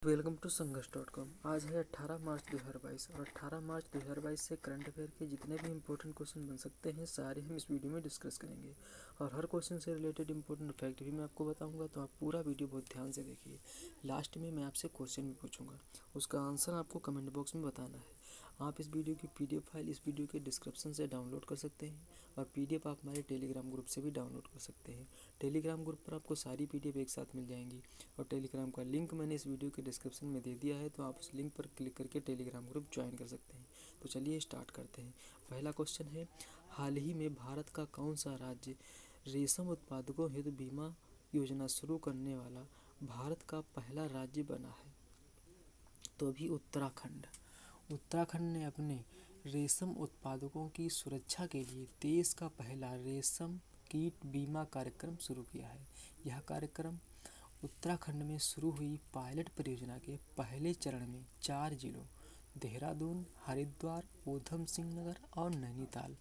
Welcome to संघर्ष.com। आज है 18 मार्च 2022 और 18 मार्च 2022 से करंट अफेयर के जितने भी इंपॉर्टेंट क्वेश्चन बन सकते हैं सारे हम इस वीडियो में डिस्कस करेंगे और हर क्वेश्चन से रिलेटेड इंपॉर्टेंट फैक्ट भी मैं आपको बताऊंगा, तो आप पूरा वीडियो बहुत ध्यान से देखिए। लास्ट में मैं आपसे क्वेश्चन भी पूछूंगा, उसका आंसर आपको कमेंट बॉक्स में बताना है। आप इस वीडियो की PDF फाइल इस वीडियो के डिस्क्रिप्शन से डाउनलोड कर सकते हैं और PDF आप हमारे टेलीग्राम ग्रुप से भी डाउनलोड कर सकते हैं। टेलीग्राम ग्रुप पर आपको सारी PDF एक साथ मिल जाएंगी और टेलीग्राम का लिंक मैंने इस वीडियो के डिस्क्रिप्शन में दे दिया है, तो आप उस लिंक पर क्लिक करके टेलीग्राम ग्रुप ज्वाइन कर सकते हैं। तो चलिए स्टार्ट करते हैं। पहला क्वेश्चन है, हाल ही में भारत का कौन सा राज्य रेशम उत्पादकों हेतु बीमा योजना शुरू करने वाला भारत का पहला राज्य बना है? तो अभी उत्तराखंड। उत्तराखंड ने अपने रेशम उत्पादकों की सुरक्षा के लिए देश का पहला रेशम कीट बीमा कार्यक्रम शुरू किया है। यह कार्यक्रम उत्तराखंड में शुरू हुई पायलट परियोजना के पहले चरण में 4 जिलों देहरादून, हरिद्वार, ऊधम सिंह नगर और नैनीताल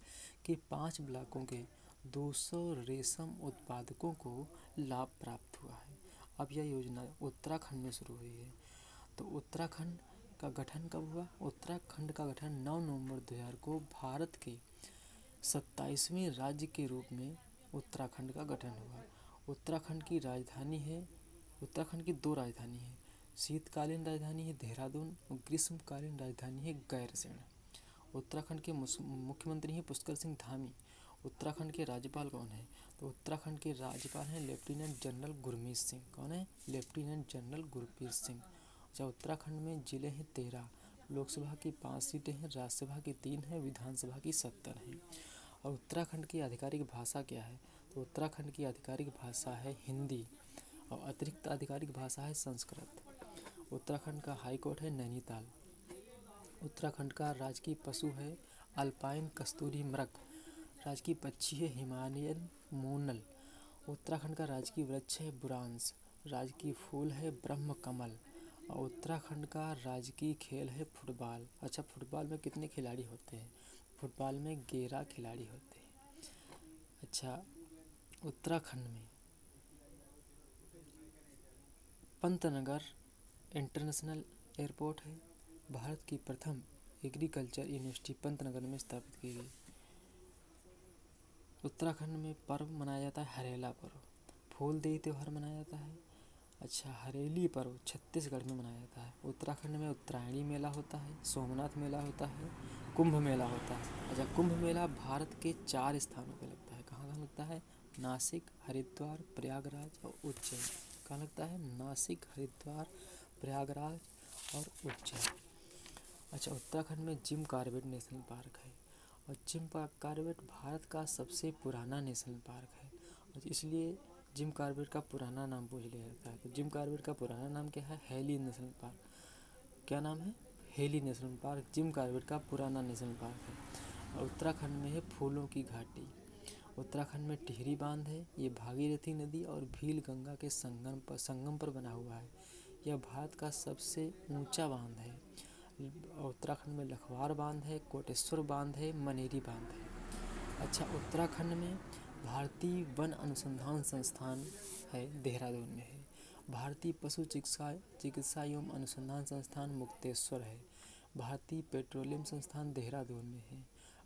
के 5 ब्लॉकों के 200 रेशम उत्पादकों को लाभ प्राप्त हुआ है। अब यह योजना उत्तराखंड में शुरू हुई है। तो उत्तराखंड का गठन कब हुआ? उत्तराखंड का गठन 9 नवंबर 2000 को भारत के 27वें राज्य के रूप में उत्तराखंड का गठन हुआ। उत्तराखंड की राजधानी है, उत्तराखंड की 2 राजधानी है। शीतकालीन राजधानी है देहरादून और ग्रीष्मकालीन राजधानी है गैरसैंण। उत्तराखंड के मुख्यमंत्री हैं पुष्कर सिंह धामी। उत्तराखंड के राज्यपाल कौन है? तो उत्तराखंड के राज्यपाल हैं लेफ्टिनेंट जनरल गुरमीत सिंह। कौन है? Lieutenant general Gurmeet Singh. अच्छा, उत्तराखंड में जिले हैं 13, लोकसभा की 5 सीटें हैं, राज्यसभा की 3 हैं, विधानसभा की 70 हैं। और उत्तराखंड की आधिकारिक भाषा क्या है? तो उत्तराखंड की आधिकारिक भाषा है हिंदी और अतिरिक्त आधिकारिक भाषा है संस्कृत। उत्तराखंड का हाई कोर्ट है नैनीताल। उत्तराखंड का राजकीय पशु है अल्पाइन कस्तूरी मृग। राजकीय पक्षी है हिमालयन मोनल। उत्तराखंड का राजकीय वृक्ष है बुरांश। राजकीय फूल है ब्रह्म कमल। और उत्तराखंड का राजकीय खेल है फुटबॉल। अच्छा, फुटबॉल में कितने खिलाड़ी होते हैं? फुटबॉल में 11 खिलाड़ी होते हैं। अच्छा, उत्तराखंड में पंतनगर इंटरनेशनल एयरपोर्ट है। भारत की प्रथम एग्रीकल्चर यूनिवर्सिटी पंतनगर में स्थापित की गई। उत्तराखंड में पर्व मनाया जाता है हरेला पर्व। फूलदेई त्यौहार मनाया जाता है। अच्छा, हरेली पर्व छत्तीसगढ़ में मनाया जाता है। उत्तराखंड में उत्तरायणी मेला होता है, सोमनाथ मेला होता है, कुंभ मेला होता है। अच्छा, कुंभ मेला भारत के 4 स्थानों पर लगता है। कहाँ कहाँ लगता है? नासिक, हरिद्वार, प्रयागराज और उज्जैन। कहाँ लगता है? नासिक, हरिद्वार, प्रयागराज और उज्जैन। अच्छा, उत्तराखंड में जिम कॉर्बेट नेशनल पार्क है और जिम कॉर्बेट भारत का सबसे पुराना नेशनल पार्क है और इसलिए जिम कॉर्बेट का पुराना नाम पूछ लिया जाता है। तो जिम कॉर्बेट का पुराना नाम क्या है? Heli national park. क्या नाम है? Heli national park Jim Corbett का पुराना नेशनल पार्क है। और उत्तराखंड में है फूलों की घाटी। उत्तराखंड में टिहरी बांध है, ये भागीरथी नदी और भील गंगा के संगम पर बना हुआ है। यह भारत का सबसे ऊंचा बांध है। उत्तराखंड में लखवार बांध है, कोटेश्वर बांध है, मनेरी बांध है। अच्छा, उत्तराखंड में भारतीय वन अनुसंधान संस्थान है, देहरादून में है। भारतीय पशु चिकित्सा एवं अनुसंधान संस्थान मुक्तेश्वर है। भारतीय पेट्रोलियम संस्थान देहरादून में है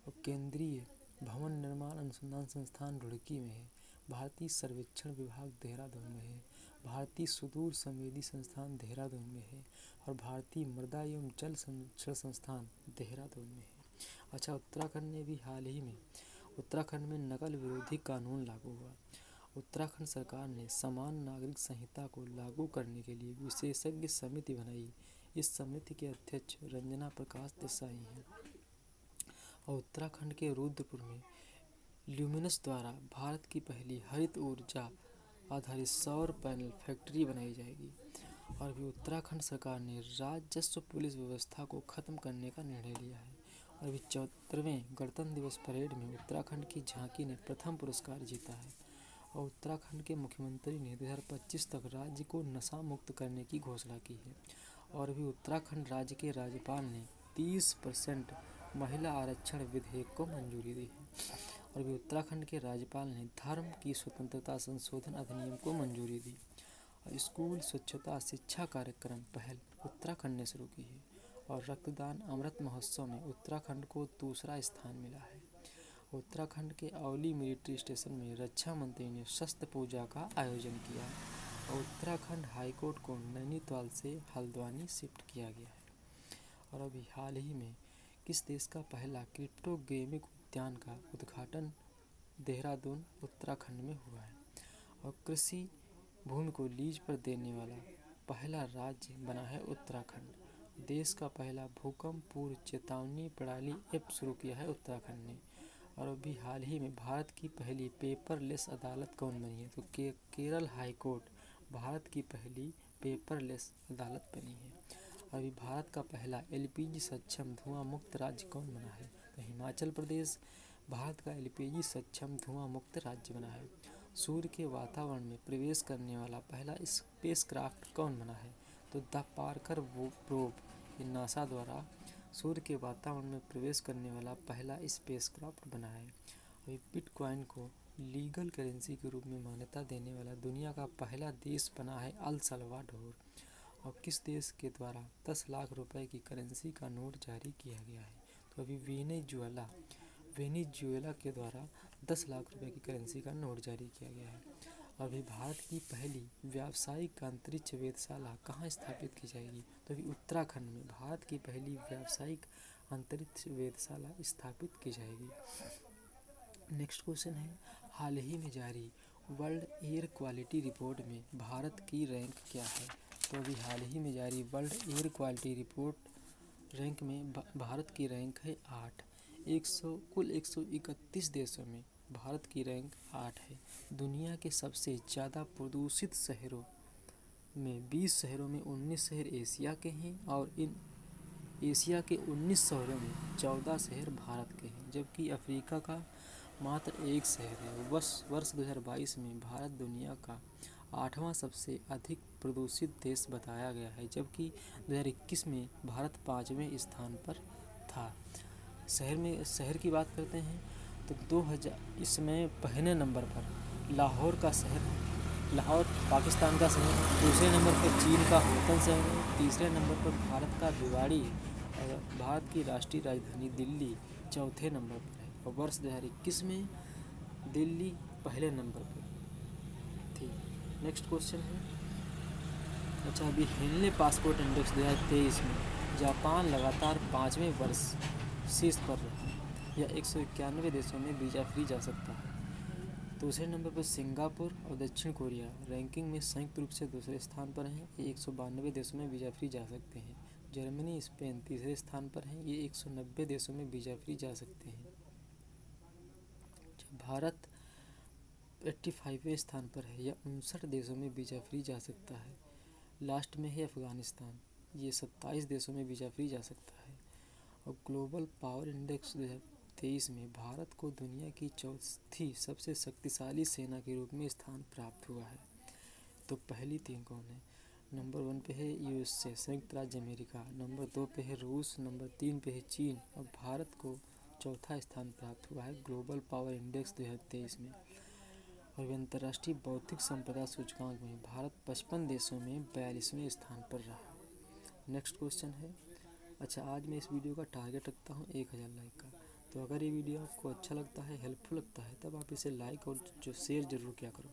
और केंद्रीय भवन निर्माण अनुसंधान संस्थान रुड़की में है। भारतीय सर्वेक्षण विभाग देहरादून में है। भारतीय सुदूर संवेदी संस्थान देहरादून में है और भारतीय मृदा एवं जल संरक्षण संस्थान देहरादून में है। अच्छा, उत्तराखंड ने भी हाल ही में उत्तराखंड में नकल विरोधी कानून लागू हुआ। उत्तराखंड सरकार ने समान नागरिक संहिता को लागू करने के लिए विशेषज्ञ समिति बनाई। इस समिति के अध्यक्ष रंजना प्रकाश देसाई हैं। और उत्तराखंड के रुद्रपुर में ल्यूमिनस द्वारा भारत की पहली हरित ऊर्जा आधारित सौर पैनल फैक्ट्री बनाई जाएगी। और भी उत्तराखंड सरकार ने राजस्व पुलिस व्यवस्था को खत्म करने का निर्णय लिया है। और भी 74वें गणतंत्र दिवस परेड में उत्तराखंड की झांकी ने प्रथम पुरस्कार जीता है। और उत्तराखंड के मुख्यमंत्री ने 2025 तक राज्य को नशा मुक्त करने की घोषणा की है। और भी उत्तराखंड राज्य के राज्यपाल ने 30% महिला आरक्षण विधेयक को मंजूरी दी है। और भी उत्तराखंड के राज्यपाल ने धर्म की स्वतंत्रता संशोधन अधिनियम को मंजूरी दी। स्कूल स्वच्छता शिक्षा कार्यक्रम पहल उत्तराखंड ने शुरू की है और रक्तदान अमृत महोत्सव में उत्तराखंड को दूसरा स्थान मिला है। उत्तराखंड के औली मिलिट्री स्टेशन में रक्षा मंत्री ने शस्त्र पूजा का आयोजन किया और उत्तराखंड हाईकोर्ट को नैनीताल से हल्द्वानी शिफ्ट किया गया है। और अभी हाल ही में किस देश का पहला क्रिप्टो गेमिंग उद्यान का उद्घाटन देहरादून उत्तराखंड में हुआ है। और कृषि भूमि को लीज पर देने वाला पहला राज्य बना है उत्तराखंड। देश का पहला भूकंप पूर्व चेतावनी प्रणाली ऐप शुरू किया है उत्तराखंड ने। और अभी हाल ही में भारत की पहली पेपरलेस अदालत कौन बनी है? तो केरल हाई कोर्ट भारत की पहली पेपरलेस अदालत बनी है। अभी भारत का पहला एलपीजी सक्षम धुआं मुक्त राज्य कौन बना है? तो हिमाचल प्रदेश भारत का एलपीजी सक्षम धुआं मुक्त राज्य बना है। सूर्य के वातावरण में प्रवेश करने वाला पहला स्पेसक्राफ्ट कौन बना है? तो द पार्कर प्रोब ये नासा द्वारा सूर्य के वातावरण में प्रवेश करने वाला पहला स्पेसक्राफ्ट बना है। अभी बिटकॉइन को लीगल करेंसी के रूप में मान्यता देने वाला दुनिया का पहला देश बना है अल सल्वाडोर। और किस देश के द्वारा 10 लाख रुपए की करेंसी का नोट जारी किया गया है? तो अभी वेनेजुएला के द्वारा 10 लाख रुपए की करेंसी का नोट जारी किया गया है। अभी भारत की पहली व्यावसायिक अंतरिक्ष वेधशाला कहाँ स्थापित की जाएगी? तो अभी उत्तराखंड में भारत की पहली व्यावसायिक अंतरिक्ष वेधशाला स्थापित की जाएगी। नेक्स्ट क्वेश्चन है, हाल ही में जारी वर्ल्ड एयर क्वालिटी रिपोर्ट में भारत की रैंक क्या है? तो अभी हाल ही में जारी world air quality report rank में भारत की रैंक है 8। कुल 131 देशों में भारत की रैंक 8 है। दुनिया के सबसे ज़्यादा प्रदूषित शहरों में 20 शहरों में 19 शहर एशिया के हैं और इन एशिया के 19 शहरों में 14 शहर भारत के हैं, जबकि अफ्रीका का मात्र 1 शहर है। वर्ष 2022 में भारत दुनिया का 8वां सबसे अधिक प्रदूषित देश बताया गया है, जबकि 2021 में भारत 5वें स्थान पर था। शहर की बात करते हैं तो 2000 इसमें पहले नंबर पर लाहौर पाकिस्तान का शहर है। दूसरे नंबर पर चीन का होटन शहर है। तीसरे नंबर पर भारत का भिवाड़ी और भारत की राष्ट्रीय राजधानी दिल्ली चौथे नंबर पर है। और वर्ष 2021 में दिल्ली पहले नंबर पर थी। नेक्स्ट क्वेश्चन है, अच्छा अभी हेनले पासपोर्ट इंडेक्स 2023 में जापान लगातार 5वें वर्ष शीर्ष पर रहा। यह 191 देशों में वीज़ा फ्री जा सकता है। दूसरे नंबर पर सिंगापुर और दक्षिण कोरिया रैंकिंग में संयुक्त रूप से दूसरे स्थान पर हैं। ये 192 देशों में वीज़ा फ्री जा सकते हैं। जर्मनी स्पेन तीसरे स्थान पर हैं। ये 190 देशों में वीज़ा फ्री जा सकते हैं। भारत 85वें स्थान पर है। यह 59 देशों में वीज़ा फ्री जा सकता है। लास्ट में है अफ़गानिस्तान, ये 27 देशों में वीज़ा फ्री जा सकता है। और ग्लोबल पावर इंडेक्स 2023 में भारत को दुनिया की चौथी सबसे शक्तिशाली सेना के रूप में स्थान प्राप्त हुआ है। तो पहली 3 कौन है? नंबर 1 पे है यूएसए संयुक्त राज्य अमेरिका, नंबर 2 पे है रूस, नंबर 3 पे है चीन और भारत को चौथा स्थान प्राप्त हुआ है ग्लोबल पावर इंडेक्स 2023 में। और अंतर्राष्ट्रीय बौद्धिक संपदा सूचकांक में भारत 55 देशों में 42वें स्थान पर रहा। नेक्स्ट क्वेश्चन है, अच्छा आज मैं इस वीडियो का टारगेट रखता हूँ 1000 लाइक का। तो अगर ये वीडियो आपको अच्छा लगता है, हेल्पफुल लगता है, तब आप इसे लाइक और जो शेयर ज़रूर किया करो।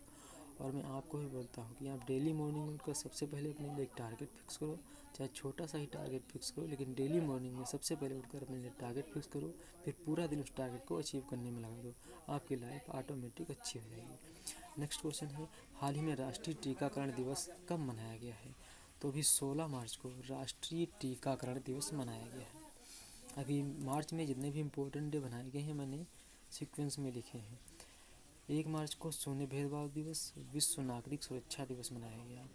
और मैं आपको भी बोलता हूँ कि आप डेली मॉर्निंग में उठकर सबसे पहले अपने लिए एक टारगेट फिक्स करो, चाहे छोटा सा ही टारगेट फिक्स करो, लेकिन डेली मॉर्निंग में सबसे पहले उठकर अपने लिए टारगेट फिक्स करो, फिर पूरा दिन उस टारगेट को अचीव करने में लगा दो। आपकी लाइफ ऑटोमेटिक अच्छी हो जाएगी। नेक्स्ट क्वेश्चन है, हाल ही में राष्ट्रीय टीकाकरण दिवस कब मनाया गया है? तो अभी 16 मार्च को राष्ट्रीय टीकाकरण दिवस मनाया गया है। अभी मार्च में जितने भी इम्पोर्टेंट डे बनाए गए हैं मैंने सीक्वेंस में लिखे हैं। 1 मार्च को शून्य भेदभाव दिवस, विश्व नागरिक सुरक्षा दिवस मनाया गया।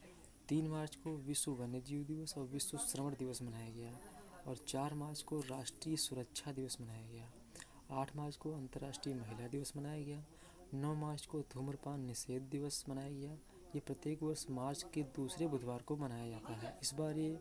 3 मार्च को विश्व वन्यजीव दिवस और विश्व श्रवण दिवस मनाया गया। और 4 मार्च को राष्ट्रीय सुरक्षा दिवस मनाया गया। 8 मार्च को अंतर्राष्ट्रीय महिला दिवस मनाया गया। 9 मार्च को धूम्रपान निषेध दिवस मनाया गया। ये प्रत्येक वर्ष मार्च के दूसरे बुधवार को मनाया जाता है। इस बार ये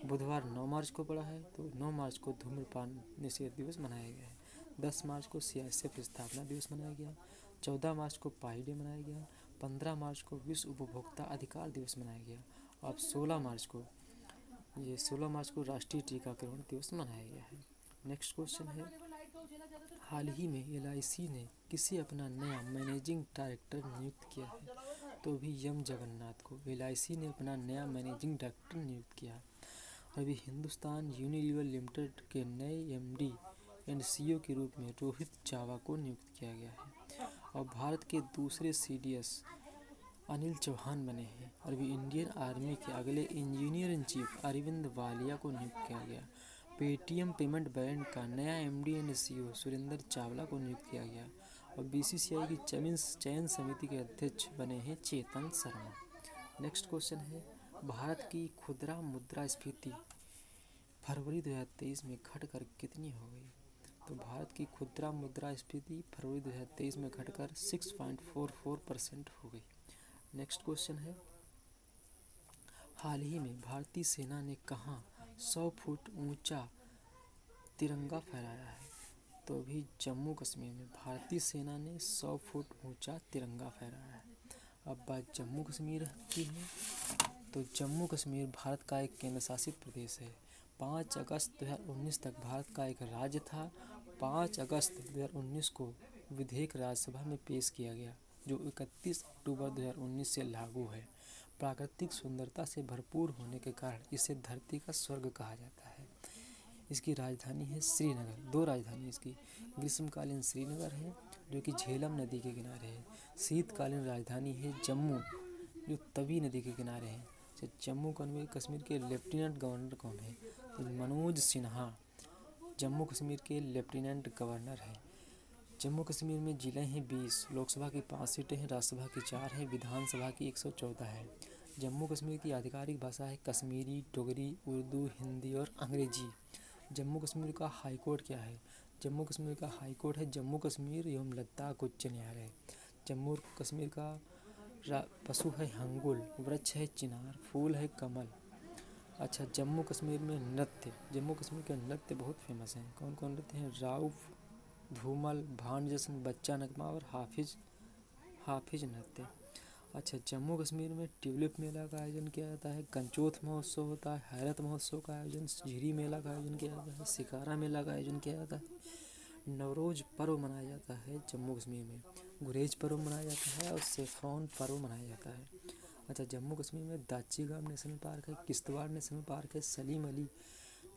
बुधवार 9 मार्च को पड़ा है, तो 9 मार्च को धूम्रपान निषेध दिवस मनाया गया है। 10 मार्च को सीआईएसएफ स्थापना दिवस मनाया गया। 14 मार्च को पाई डे मनाया गया। 15 मार्च को विश्व उपभोक्ता अधिकार दिवस मनाया गया। अब 16 मार्च को राष्ट्रीय टीकाकरण दिवस मनाया गया है। नेक्स्ट क्वेश्चन है, हाल ही में LIC ने किसे अपना नया मैनेजिंग डायरेक्टर नियुक्त किया है? तो अभी एम जगन्नाथ को LIC ने अपना नया मैनेजिंग डायरेक्टर नियुक्त किया है। अभी हिंदुस्तान यूनिलीवर लिमिटेड के नए MD एंड CEO के रूप में रोहित चावा को नियुक्त किया गया है। और भारत के दूसरे CDS अनिल चौहान बने हैं। और अभी इंडियन आर्मी के अगले engineer in chief Arvind Walia को नियुक्त किया गया। पेटीएम पेमेंट बैंक का नया MD and CEO Surendra Chawla को नियुक्त किया गया। और BCCI की चयन समिति के अध्यक्ष बने हैं चेतन शर्मा। नेक्स्ट क्वेश्चन है, भारत की खुदरा मुद्रास्फीति फरवरी 2023 में घटकर कितनी हो गई? तो भारत की खुदरा मुद्रास्फीति फरवरी 2023 में घटकर 6.44% हो गई। नेक्स्ट क्वेश्चन है, हाल ही में भारतीय सेना ने कहाँ 100 फुट ऊंचा तिरंगा फहराया है? तो अभी जम्मू कश्मीर में भारतीय सेना ने 100 फुट ऊंचा तिरंगा फहराया है। अब बात जम्मू कश्मीर की है, तो जम्मू कश्मीर भारत का एक केंद्र शासित प्रदेश है। 5 अगस्त 2019 तक भारत का एक राज्य था। 5 अगस्त 2019 को विधेयक राज्यसभा में पेश किया गया, जो 31 अक्टूबर 2019 से लागू है। प्राकृतिक सुंदरता से भरपूर होने के कारण इसे धरती का स्वर्ग कहा जाता है। इसकी राजधानी है श्रीनगर। 2 राजधानी इसकी, ग्रीष्मकालीन श्रीनगर है जो कि झेलम नदी के किनारे है। शीतकालीन राजधानी है जम्मू, जो तवी नदी के किनारे है। जम्मू कश्मीर के लेफ्टिनेंट गवर्नर कौन है? तो मनोज सिन्हा जम्मू कश्मीर के लेफ्टिनेंट गवर्नर हैं। जम्मू कश्मीर में जिले हैं 20, लोकसभा की 5 सीटें हैं, राज्यसभा की 4 हैं, विधानसभा की 114 है। जम्मू कश्मीर की आधिकारिक भाषा है कश्मीरी, डोगरी, उर्दू, हिंदी और अंग्रेजी। जम्मू कश्मीर का हाई कोर्ट क्या है? जम्मू कश्मीर का हाई कोर्ट है जम्मू कश्मीर एवं लद्दाख उच्च न्यायालय। जम्मू कश्मीर का पशु है हंगुल, वृक्ष है चिनार, फूल है कमल। अच्छा, जम्मू कश्मीर में नृत्य, जम्मू कश्मीर के नृत्य बहुत फेमस हैं। कौन कौन नृत्य हैं? राउफ, धूमल, भांड जश्न, बच्चा नगमा और हाफिज नृत्य। अच्छा, जम्मू कश्मीर में ट्यूलिप मेला का आयोजन किया जाता है, कंचोथ महोत्सव होता है, हैरत महोत्सव का आयोजन, झिरी मेला का आयोजन किया जाता है, शिकारा मेला का आयोजन किया जाता है, नवरोज पर्व मनाया जाता है जम्मू कश्मीर में, गुरेज पर्व मनाया जाता है और सेफ्रॉन पर्व मनाया जाता है। अच्छा, जम्मू कश्मीर में दाची-गाम नेशनल पार्क है, किश्तवाड़ नेशनल पार्क है, सलीम अली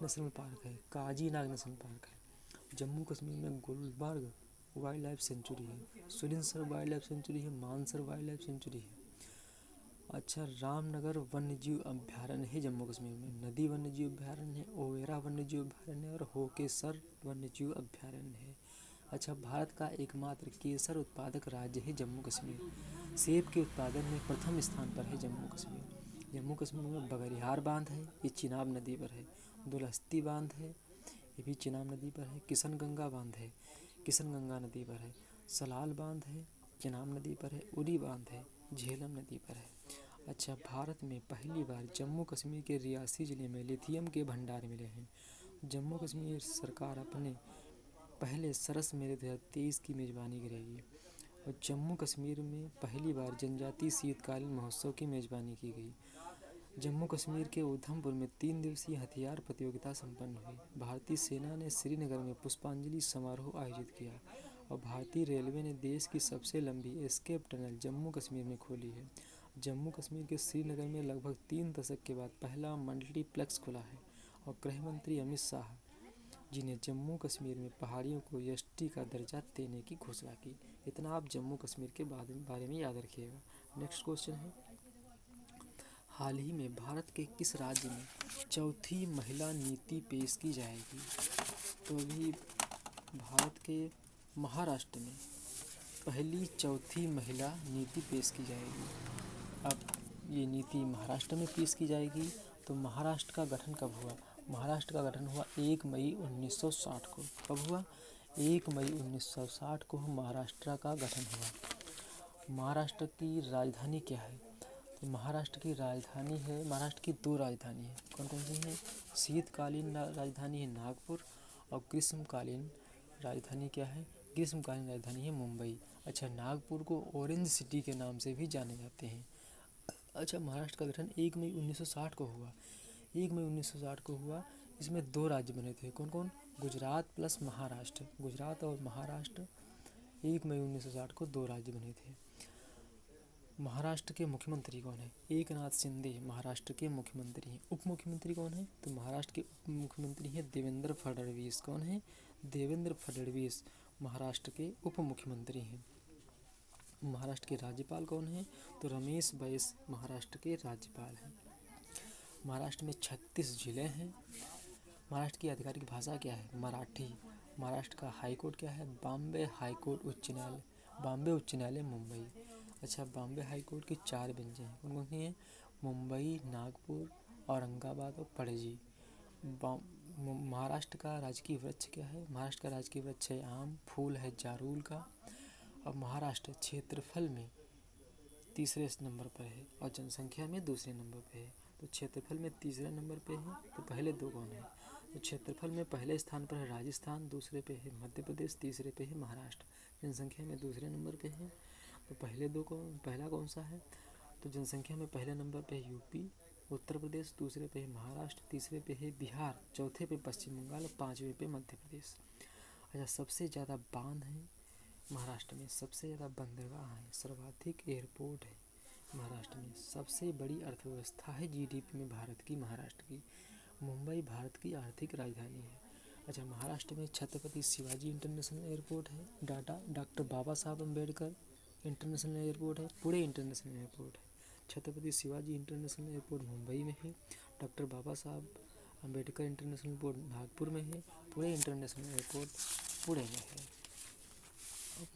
नेशनल पार्क है, काजी-नाग नेशनल पार्क है। जम्मू कश्मीर में गुलबर्ग वाइल्ड लाइफ सेंचुरी है, सुरिनसर वाइल्ड लाइफ सेंचुरी है, मानसर वाइल्ड लाइफ सेंचुरी है। अच्छा, रामनगर वन्यजीव अभ्यारण्य है जम्मू कश्मीर में, नदी वन्यजीव अभ्यारण्य है, ओवेरा वन्यजीव अभ्यारण्य है और होकेसर वन्यजीव अभ्यारण्य है। अच्छा, भारत का एकमात्र केसर उत्पादक राज्य है जम्मू कश्मीर। सेब के उत्पादन में प्रथम स्थान पर है जम्मू कश्मीर। जम्मू कश्मीर में बगरियार बांध है, ये चिनाब नदी पर है। दुलहस्ती बांध है, ये भी चिनाब नदी पर है। किशनगंगा बांध है, किशनगंगा नदी पर है। सलाल बांध है, चिनाब नदी पर है। उरी बांध है, झेलम नदी पर है। अच्छा, भारत में पहली बार जम्मू कश्मीर के रियासी जिले में लिथियम के भंडार मिले हैं। जम्मू कश्मीर सरकार अपने पहले सरस मेले 2023 की मेज़बानी करेगी। और जम्मू कश्मीर में पहली बार जनजातीय शीतकालीन महोत्सव की मेज़बानी की गई। जम्मू कश्मीर के उधमपुर में 3 दिवसीय हथियार प्रतियोगिता संपन्न हुई। भारतीय सेना ने श्रीनगर में पुष्पांजलि समारोह आयोजित किया। और भारतीय रेलवे ने देश की सबसे लंबी एस्केप टनल जम्मू कश्मीर में खोली है। जम्मू कश्मीर के श्रीनगर में लगभग 3 दशक के बाद पहला मल्टीप्लेक्स खुला है। और गृह मंत्री अमित शाह जी ने जम्मू कश्मीर में पहाड़ियों को ST का दर्जा देने की घोषणा की। इतना आप जम्मू कश्मीर के बारे में याद रखिएगा। नेक्स्ट क्वेश्चन है, हाल ही में भारत के किस राज्य में चौथी महिला नीति पेश की जाएगी? तो अभी भारत के महाराष्ट्र में पहली चौथी महिला नीति पेश की जाएगी। अब ये नीति महाराष्ट्र में पेश की जाएगी। तो महाराष्ट्र का गठन कब हुआ? महाराष्ट्र का गठन हुआ 1 मई 1960 को। कब हुआ? 1 मई 1960 को महाराष्ट्र का गठन हुआ। महाराष्ट्र की राजधानी क्या है? तो महाराष्ट्र की राजधानी है, महाराष्ट्र की 2 राजधानी है। कौन कौन सी हैं? शीतकालीन राजधानी है नागपुर और ग्रीष्मकालीन राजधानी क्या है? ग्रीष्मकालीन राजधानी है मुंबई। अच्छा, नागपुर को ऑरेंज सिटी के नाम से भी जाने जाते हैं। अच्छा, महाराष्ट्र का गठन 1 मई 1960 को हुआ। 1 मई 1960 को हुआ। इसमें 2 राज्य बने थे। कौन कौन? गुजरात प्लस महाराष्ट्र। गुजरात और महाराष्ट्र 1 मई 1960 को 2 राज्य बने थे। महाराष्ट्र के मुख्यमंत्री कौन है? एकनाथ शिंदे महाराष्ट्र के मुख्यमंत्री हैं। उप मुख्यमंत्री कौन है? तो महाराष्ट्र के उप मुख्यमंत्री हैं देवेंद्र फडणवीस। कौन है? देवेंद्र फडणवीस महाराष्ट्र के उप मुख्यमंत्री हैं। महाराष्ट्र के राज्यपाल कौन है? तो रमेश बैस महाराष्ट्र के राज्यपाल हैं। महाराष्ट्र में 36 जिले हैं। महाराष्ट्र की आधिकारिक भाषा क्या है? मराठी। महाराष्ट्र का हाईकोर्ट क्या है? बॉम्बे हाईकोर्ट उच्च न्यायालय, बॉम्बे उच्च न्यायालय मुंबई। अच्छा, बॉम्बे हाईकोर्ट की 4 बेंचें हैं। कौन कौन सी हैं? मुंबई, नागपुर, औरंगाबाद और पणजी। महाराष्ट्र का राजकीय वृक्ष क्या है? महाराष्ट्र का राजकीय वृक्ष है आम, फूल है जारूल का। अब महाराष्ट्र क्षेत्रफल में तीसरे नंबर पर है और जनसंख्या में दूसरे नंबर पर है। तो क्षेत्रफल में तीसरे नंबर पे है, तो पहले 2 कौन है? तो क्षेत्रफल में पहले स्थान पर है राजस्थान, दूसरे पे है मध्य प्रदेश, तीसरे पे है महाराष्ट्र। जनसंख्या में दूसरे नंबर पे है, तो पहले 2 कौन? पहला कौन सा है? तो जनसंख्या में पहले नंबर पे है यूपी, उत्तर प्रदेश, दूसरे पे है महाराष्ट्र, तीसरे पे है बिहार, चौथे पे पश्चिम बंगाल और 5वें पे मध्य प्रदेश। अच्छा, सबसे ज़्यादा बांध है महाराष्ट्र में, सबसे ज़्यादा बंदरगाह है, सर्वाधिक एयरपोर्ट है महाराष्ट्र में, सबसे बड़ी अर्थव्यवस्था है जीडीपी में भारत की महाराष्ट्र की। मुंबई भारत की आर्थिक राजधानी है। अच्छा, महाराष्ट्र में छत्रपति शिवाजी इंटरनेशनल एयरपोर्ट है, डॉक्टर बाबा साहब अम्बेडकर इंटरनेशनल एयरपोर्ट है, पुणे इंटरनेशनल एयरपोर्ट है। छत्रपति शिवाजी इंटरनेशनल एयरपोर्ट मुंबई में है, डॉक्टर बाबा साहब अम्बेडकर इंटरनेशनल एयरपोर्ट नागपुर में है, पुणे इंटरनेशनल एयरपोर्ट पुणे में है।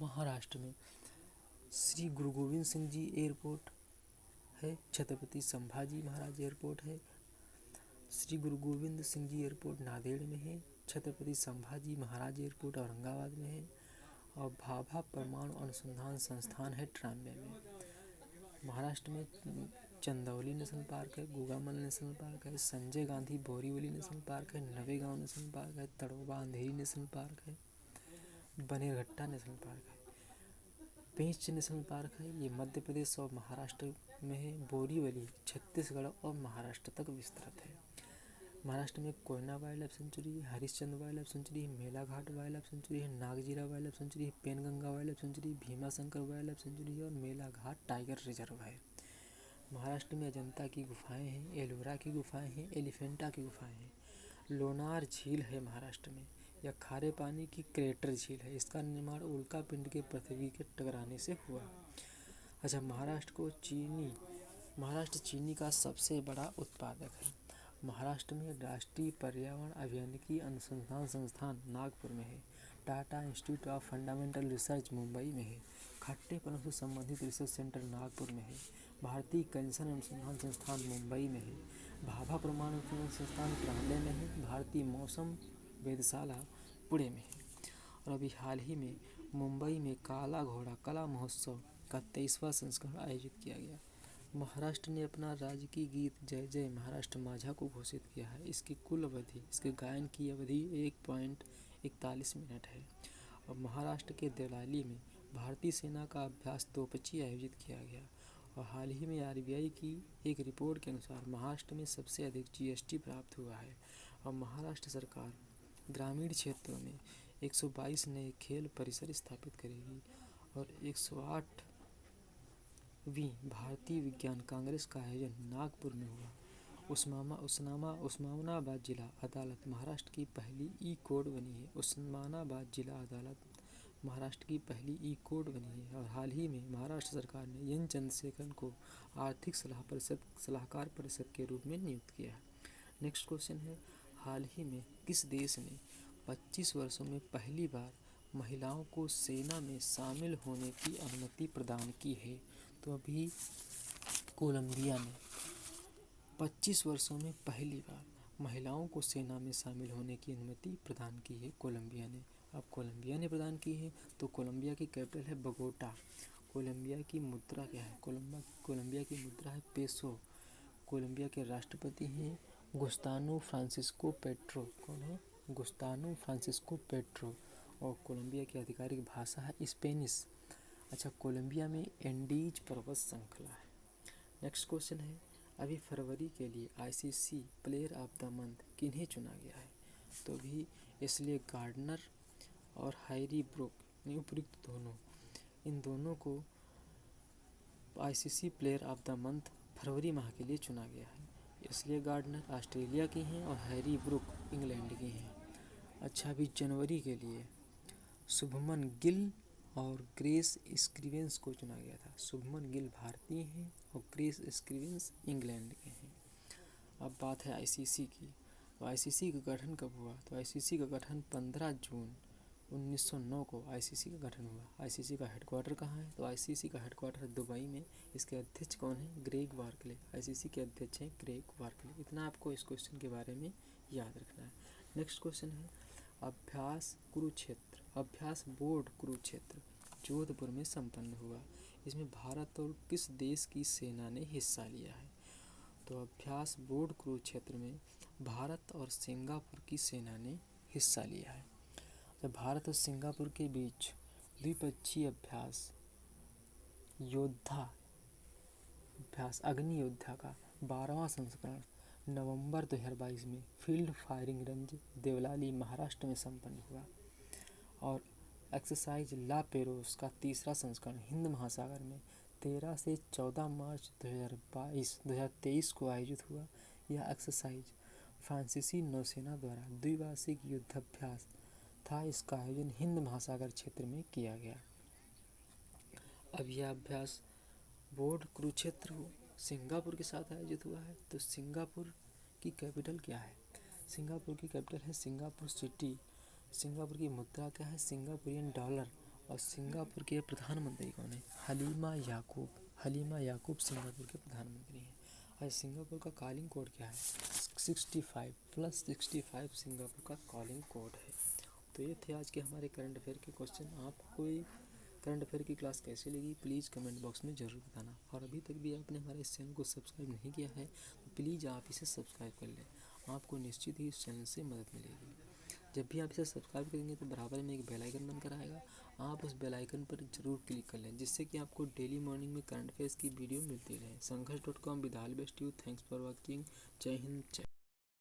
महाराष्ट्र में श्री गुरु गोविंद सिंह जी एयरपोर्ट है, छत्रपति संभाजी महाराज एयरपोर्ट है। श्री गुरु गोविंद सिंह जी एयरपोर्ट नांदेड़ में है, छत्रपति संभाजी महाराज एयरपोर्ट औरंगाबाद में है और भाभा परमाणु अनुसंधान संस्थान है ट्राम्बे में। महाराष्ट्र में चंदौली नेशनल पार्क है, गोगामल नेशनल पार्क है, संजय गांधी बोरीवली नेशनल पार्क है, नवेगांव नेशनल पार्क है, तड़ोबा अंधेरी नेशनल पार्क है, बनेरघट्टा नेशनल पार्क है, पेंच नेशनल पार्क है, ये मध्य प्रदेश और महाराष्ट्र में है। बोरीवली छत्तीसगढ़ और महाराष्ट्र तक विस्तृत है। महाराष्ट्र में Koyna wildlife sanctuary, Harishchandra wildlife sanctuary, Melghat wildlife sanctuary है, Nagzira wildlife sanctuary, Penganga wildlife sanctuary, Bhimashankar wildlife sanctuary और मेलाघाट टाइगर रिजर्व है। महाराष्ट्र में अजंता की गुफाएं हैं, एलोरा की गुफाएं हैं, एलिफेंटा की गुफाएं हैं। लोनार झील है महाराष्ट्र में, यह खारे पानी की क्रेटर झील है। इसका निर्माण उल्का पिंड के पृथ्वी के टकराने से हुआ। अच्छा, महाराष्ट्र चीनी का सबसे बड़ा उत्पादक है। महाराष्ट्र में राष्ट्रीय पर्यावरण अभियांत्रिकी अनुसंधान संस्थान नागपुर में है, Tata institute of fundamental research Mumbai में है, खट्टे पनों से संबंधित रिसर्च सेंटर नागपुर में है, भारतीय कैंसर अनुसंधान संस्थान मुंबई में है, भाभा परमाणु संस्थान ट्राम्बे में है, भारतीय मौसम वेधशाला पुणे में है। और अभी हाल ही में मुंबई में काला घोड़ा कला महोत्सव का 23वां संस्करण आयोजित किया गया। महाराष्ट्र ने अपना राजकीय गीत जय जय महाराष्ट्र माझा को घोषित किया है। इसकी कुल अवधि, इसके गायन की अवधि 1.41 मिनट है। और महाराष्ट्र के देवलाली में भारतीय सेना का अभ्यास 225 आयोजित किया गया। और हाल ही में आरबीआई की एक रिपोर्ट के अनुसार महाराष्ट्र में सबसे अधिक जीएसटी प्राप्त हुआ है। और महाराष्ट्र सरकार ग्रामीण क्षेत्रों में 122 नए खेल परिसर स्थापित करेगी और 108वीं भारतीय विज्ञान कांग्रेस का आयोजन नागपुर में हुआ। उस्मानाबाद जिला अदालत महाराष्ट्र की पहली ई कोर्ट बनी है। उस्मानाबाद जिला अदालत महाराष्ट्र की पहली ई कोर्ट बनी है। और हाल ही में महाराष्ट्र सरकार ने एन चंद्रशेखरन को आर्थिक सलाहकार परिषद के रूप में नियुक्त किया है। नेक्स्ट क्वेश्चन है, हाल ही में किस देश ने 25 वर्षों में पहली बार महिलाओं को सेना में शामिल होने की अनुमति प्रदान की है? तो अभी कोलंबिया ने 25 वर्षों में पहली बार महिलाओं को सेना में शामिल होने की अनुमति प्रदान की है कोलंबिया ने। अब कोलंबिया ने प्रदान की है तो कोलंबिया की कैपिटल है बगोटा। कोलंबिया की मुद्रा क्या है? कोलंबिया की मुद्रा है पेसो। कोलंबिया के राष्ट्रपति हैं गुस्तानो फ्रांसिस्को पेट्रो। कौन है? गुस्तानो फ्रांसिस्को पेट्रो। और कोलंबिया की आधिकारिक भाषा है स्पेनिश। अच्छा, कोलंबिया में एंडीज पर्वत श्रृंखला है। नेक्स्ट क्वेश्चन है, अभी फरवरी के लिए ICC player of the month किन्हें चुना गया है? तो भी इसलिए गार्डनर और हैरी ब्रूक उपयुक्त दोनों, इन दोनों को ICC player of the month फरवरी माह के लिए चुना गया है। इसलिए गार्डनर ऑस्ट्रेलिया की हैं और हैरी ब्रूक इंग्लैंड की हैं। अच्छा, अभी जनवरी के लिए शुभमन गिल और ग्रेस स्टीवेंस को चुना गया था। शुभमन गिल भारतीय हैं और ग्रेस स्टीवेंस इंग्लैंड के हैं। अब बात है आईसीसी की। तो आईसीसी का गठन कब हुआ? तो आईसीसी का गठन 15 जून 1909 को आईसीसी का गठन हुआ। आईसीसी का हेडक्वार्टर कहाँ है? तो आईसीसी का हेडक्वार्टर दुबई में। इसके अध्यक्ष कौन है? Greg Barclay. आईसीसी के अध्यक्ष हैं ग्रेग बार्कले। इतना आपको इस क्वेश्चन के बारे में याद रखना है। नेक्स्ट क्वेश्चन है, अभ्यास कुरुक्षेत्र, अभ्यास बोर्ड कुरुक्षेत्र जोधपुर में संपन्न हुआ। इसमें भारत और किस देश की सेना ने हिस्सा लिया है? तो अभ्यास बोर्ड कुरुक्षेत्र में भारत और सिंगापुर की सेना ने हिस्सा लिया है। तो भारत और सिंगापुर के बीच द्विपक्षीय अभ्यास अग्नि योद्धा का 12वां संस्करण नवंबर 2022 में field firing range Deolali Maharashtra में संपन्न हुआ। और एक्सरसाइज ला पेरोस का तीसरा संस्करण हिंद महासागर में 13 से 14 मार्च 2023 को आयोजित हुआ। यह एक्सरसाइज फ्रांसीसी नौसेना द्वारा द्विवार्षिक युद्धाभ्यास था। इसका आयोजन हिंद महासागर क्षेत्र में किया गया। अब यह अभ्यास बोर्ड कुरुक्षेत्र सिंगापुर के साथ आयोजित हुआ है। तो सिंगापुर की कैपिटल क्या है? सिंगापुर की कैपिटल है सिंगापुर सिटी। सिंगापुर की मुद्रा क्या है? Singaporean dollar. और सिंगापुर के प्रधानमंत्री कौन है? हलीमा याकूब। हलीमा याकूब सिंगापुर के प्रधानमंत्री हैं। और सिंगापुर का कॉलिंग कोड क्या है? 65+65 सिंगापुर का कॉलिंग कोड है। तो ये थे आज के हमारे करंट अफेयर के क्वेश्चन। आपको करंट अफेयर की क्लास कैसी लगी प्लीज़ कमेंट बॉक्स में ज़रूर बताना। और अभी तक भी आपने हमारे इस चैनल को सब्सक्राइब नहीं किया है तो प्लीज़ आप इसे सब्सक्राइब कर लें। आपको निश्चित ही इस चैनल से मदद मिलेगी। जब भी आप इसे सब्सक्राइब करेंगे तो बराबर में एक बेल आइकन बनकर आएगा। आप उस बेल आइकन पर जरूर क्लिक कर लें, जिससे कि आपको डेली मॉर्निंग में करंट अफेयर्स की वीडियो मिलती रहे। Sangharsh dot com with all best you. Thanks for watching. जय हिंद।